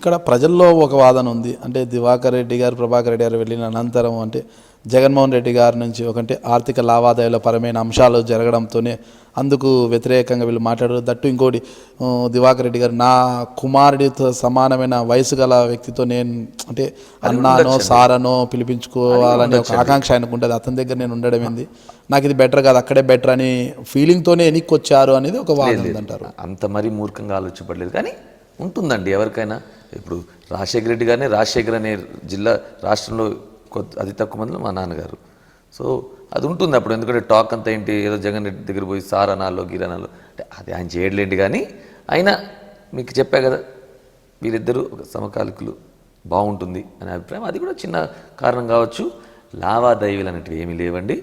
ఇక్కడ ప్రజల్లో ఒక వాదన ఉంది. అంటే దివాకర్ రెడ్డి గారు, ప్రభాకర్ రెడ్డి గారు వెళ్ళిన అనంతరం అంటే జగన్మోహన్ రెడ్డి గారి నుంచి ఒకంటే ఆర్థిక లావాదేవీల పరమైన అంశాలు జరగడంతోనే అందుకు వ్యతిరేకంగా వీళ్ళు మాట్లాడారు. దట్టు ఇంకోటి దివాకర్ రెడ్డి గారు నా కుమారుడితో సమానమైన వయసు గల వ్యక్తితో నేను అంటే అన్నానో సారనో పిలిపించుకోవాలనే ఒక ఆకాంక్ష ఆయనకు ఉంటుంది. అతని దగ్గర నేను ఉండడం ఏంది, నాకు ఇది బెటర్ కాదు అక్కడే బెటర్ అని ఫీలింగ్తోనే ఎన్నిక వచ్చారు అనేది ఒక వాదన ఉందంటారు. అంత మరీ మూర్ఖంగా ఆలోచించబడలేదు కానీ ఉంటుందండి ఎవరికైనా. ఇప్పుడు రాజశేఖర రెడ్డి గారిని రాజశేఖర్ అనే జిల్లా రాష్ట్రంలో అతి తక్కువ మందిలో మా నాన్నగారు. సో అది ఉంటుంది అప్పుడు. ఎందుకంటే టాక్ అంతా ఏంటి, ఏదో జగన్ రెడ్డి దగ్గర పోయి సారనాల్లో గిరనాల్లో అంటే అది ఆయన చేయట్లేండి. కానీ అయినా మీకు చెప్పా కదా వీరిద్దరూ ఒక సమకాలికులు బాగుంటుంది అనే అభిప్రాయం. అది కూడా చిన్న కారణం కావచ్చు. లావాదేవీలు అనేటివి ఏమీ లేవండి.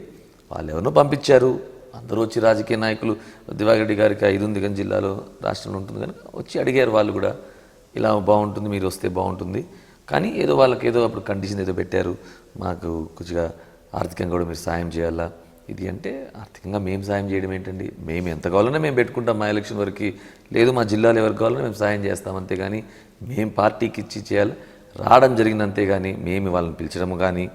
వాళ్ళు ఎవరినో పంపించారు. అందరూ వచ్చి రాజకీయ నాయకులు దివాకర్ రెడ్డి గారికి 5 ఉంది కానీ జిల్లాలో రాష్ట్రంలో ఉంటుంది కనుక వచ్చి అడిగారు. వాళ్ళు కూడా ఇలా బాగుంటుంది, మీరు వస్తే బాగుంటుంది. కానీ ఏదో వాళ్ళకి ఏదో అప్పుడు కండిషన్ ఏదో పెట్టారు, మాకు కొద్దిగా ఆర్థికంగా కూడా మీరు సాయం చేయాలా ఇది అంటే. ఆర్థికంగా మేము సాయం చేయడం ఏంటండి, మేము ఎంత కావాలన్నా మేము పెట్టుకుంటాం మా ఎలక్షన్ వరకు. లేదు మా జిల్లాలో ఎవరికి కావాలన్నా మేము సాయం చేస్తాం అంతేగాని మేము పార్టీకి ఇచ్చి చేయాలి రావడం జరిగింది అంతేగాని మేము వాళ్ళని పిలిచడం కానీ.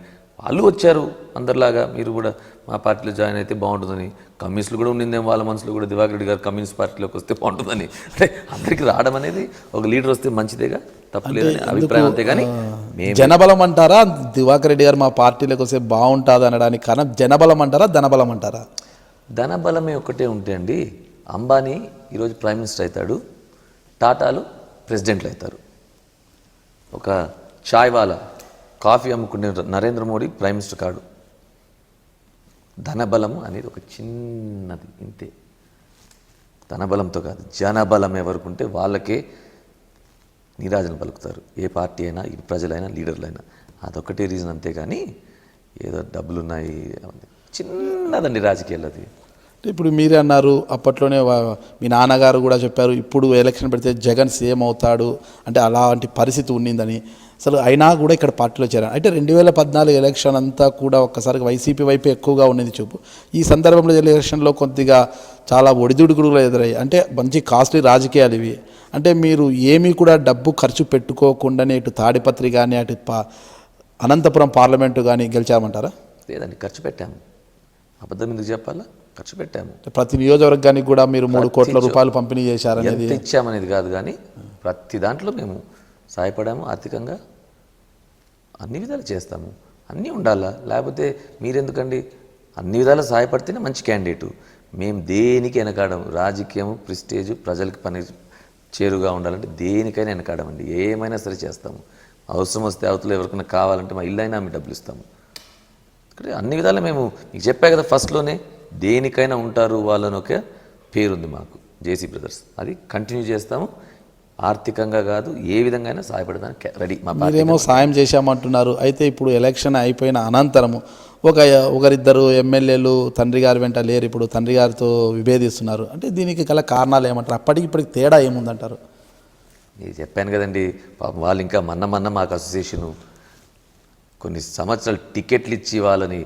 వాళ్ళు వచ్చారు అందరిలాగా, మీరు కూడా మా పార్టీలో జాయిన్ అయితే బాగుంటుందని. కమ్యూనిస్టులు కూడా ఉండిందేమో వాళ్ళ మనసులో కూడా దివాకర్ రెడ్డి గారు కమ్యూనిస్ట్ పార్టీలోకి వస్తే బాగుంటుందని. అంటే అందరికీ రావడం అనేది ఒక లీడర్ వస్తే మంచిదేగా, తప్పలేదని అభిప్రాయం అంతేగాని. జనబలం అంటారా దివాకర్ రెడ్డి గారు మా పార్టీలోకి వస్తే బాగుంటుంది అనడానికి కారణం జనబలం అంటారా ధనబలం అంటారా? ధనబలమే ఒకటే ఉంటే అండి. అంబానీ ఈరోజు ప్రైమ్ మినిస్టర్ అవుతాడు, టాటాలు ప్రెసిడెంట్లు అవుతారు. ఒక చాయ్ వాలా కాఫీ అమ్ముకునే నరేంద్ర మోడీ ప్రైమ్ మినిస్టర్ కాడు. ధనబలము అనేది ఒక చిన్నది ఇంతే. ధనబలంతో కాదు, జనబలం ఎవరికి ఉంటే వాళ్ళకే నీరాజన పలుకుతారు. ఏ పార్టీ అయినా, ఈ ప్రజలైనా, లీడర్లైనా. అదొకటే రీజన్ అంతేగాని ఏదో డబ్బులున్నాయి చిన్నదండి రాజకీయాలు. అది ఇప్పుడు మీరే అన్నారు అప్పట్లోనే మీ నాన్నగారు కూడా చెప్పారు ఇప్పుడు ఎలక్షన్ పెడితే జగన్ సీఎం అవుతాడు అంటే అలాంటి పరిస్థితి ఉండిందని. అసలు అయినా కూడా ఇక్కడ పార్టీలో చేరాను. అంటే 2014 ఎలక్షన్ అంతా కూడా ఒక్కసారిగా వైసీపీ వైపు ఎక్కువగా ఉన్నది చూపు. ఈ సందర్భంలో ఎలక్షన్లో కొద్దిగా చాలా ఒడిదుడుకులు ఎదురయ్యాయి. అంటే మంచి కాస్ట్లీ రాజకీయాలు ఇవి. అంటే మీరు ఏమీ కూడా డబ్బు ఖర్చు పెట్టుకోకుండానే ఇటు తాడిపత్రి కానీ అటు అనంతపురం పార్లమెంటు కానీ గెలిచామంటారా? లేదండి, ఖర్చు పెట్టాము. అబద్ధం ఎందుకు చెప్పాలా, ఖర్చు పెట్టాము. ప్రతి నియోజకవర్గానికి కూడా మీరు 3 కోట్ల రూపాయలు పంపిణీ చేశారనేది. ఇచ్చామనేది కాదు కానీ ప్రతి దాంట్లో మేము సహాయపడాము. ఆర్థికంగా అన్ని విధాలు చేస్తాము. అన్నీ ఉండాలా, లేకపోతే మీరెందుకండి? అన్ని విధాలు సహాయపడితేనే మంచి క్యాండిడేటు. మేము దేనికి వెనకాడము. రాజకీయము ప్రిస్టేజ్ ప్రజలకి పని చేరుగా ఉండాలంటే దేనికైనా వెనకాడమండి. ఏమైనా సరే చేస్తాము. అవసరం వస్తే అవతల ఎవరికైనా కావాలంటే మా ఇల్లు అయినా మేము డబ్బులు ఇస్తాము. ఇక్కడ అన్ని విధాలు మేము మీకు చెప్పా కదా ఫస్ట్లోనే, దేనికైనా ఉంటారు వాళ్ళని ఒక పేరుంది మాకు జేసీ బ్రదర్స్. అది కంటిన్యూ చేస్తాము. ఆర్థికంగా కాదు, ఏ విధంగా అయినా సహాయపడడానికి రెడీ. మీరేమో సాయం చేశామంటున్నారు. అయితే ఇప్పుడు ఎలక్షన్ అయిపోయిన అనంతరము ఒకరిద్దరు ఎమ్మెల్యేలు తండ్రి గారి వెంట లేరు, ఇప్పుడు తండ్రి గారితో విభేదిస్తున్నారు. అంటే దీనికి గల కారణాలు ఏమంటారు? అప్పటికి ఇప్పటికి తేడా ఏముందంటారు? నేను చెప్పాను కదండి, పాపం వాళ్ళు ఇంకా మొన్న మాకు అసోసియేషను కొన్ని సంవత్సరాలు టికెట్లు ఇచ్చి వాళ్ళని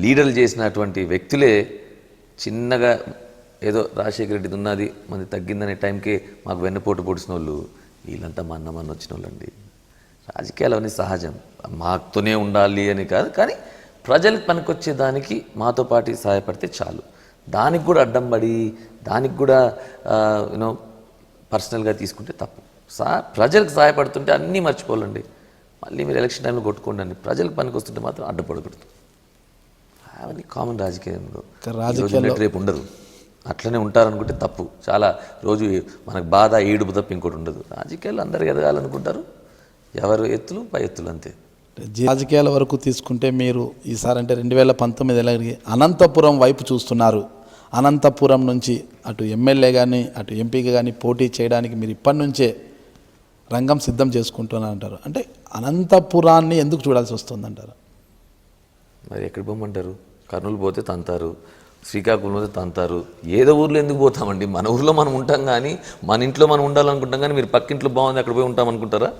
లీడర్లు చేసినటువంటి వ్యక్తులే చిన్నగా ఏదో రాజశేఖర రెడ్డిది ఉన్నది మంది తగ్గిందనే టైంకే మాకు వెన్నపోటు పొడిచిన వాళ్ళు వీళ్ళంతా మొన్న వచ్చిన వాళ్ళండి. రాజకీయాలు అవన్నీ సహజం, మాతోనే ఉండాలి అని కాదు. కానీ ప్రజలకు పనికొచ్చే దానికి మాతో పాటు సహాయపడితే చాలు. దానికి కూడా అడ్డం పడి దానికి కూడా పర్సనల్గా తీసుకుంటే తప్పు. ప్రజలకు సహాయపడుతుంటే అన్నీ మర్చిపోవాలండి. మళ్ళీ మీరు ఎలక్షన్ టైంలో కొట్టుకోండి. ప్రజలకు పనికి వస్తుంటే మాత్రం అడ్డపడకూడదు. అవన్నీ కామన్ రాజకీయంలో. రేపు ఉండదు, అట్లనే ఉంటారనుకుంటే తప్పు. చాలా రోజు మనకు బాధ ఏడుపు తప్ప ఇంకోటి ఉండదు. రాజకీయాలు అందరు ఎదగాలనుకుంటారు, ఎవరు ఎత్తులు పై ఎత్తులు అంతే. రాజకీయాల వరకు తీసుకుంటే మీరు ఈసారి అంటే 2019 అనంతపురం వైపు చూస్తున్నారు. అనంతపురం నుంచి అటు ఎమ్మెల్యే కానీ అటు ఎంపీగా కానీ పోటీ చేయడానికి మీరు ఇప్పటి నుంచే రంగం సిద్ధం చేసుకుంటున్నారు అంటారు. అంటే అనంతపురాన్ని ఎందుకు చూడాల్సి వస్తుందంటారు? మరి ఎక్కడ పోమంటారు? కర్నూలు పోతే తంతారు, శ్రీకాకుళం పోతే తంతారు. ఏదో ఊర్లో ఎందుకు పోతామండి? మన ఊర్లో మనం ఉంటాం కానీ, మన ఇంట్లో మనం ఉండాలనుకుంటాం కానీ మీరు పక్కింట్లో బాగుంది అక్కడ పోయి ఉంటాం అనుకుంటారా?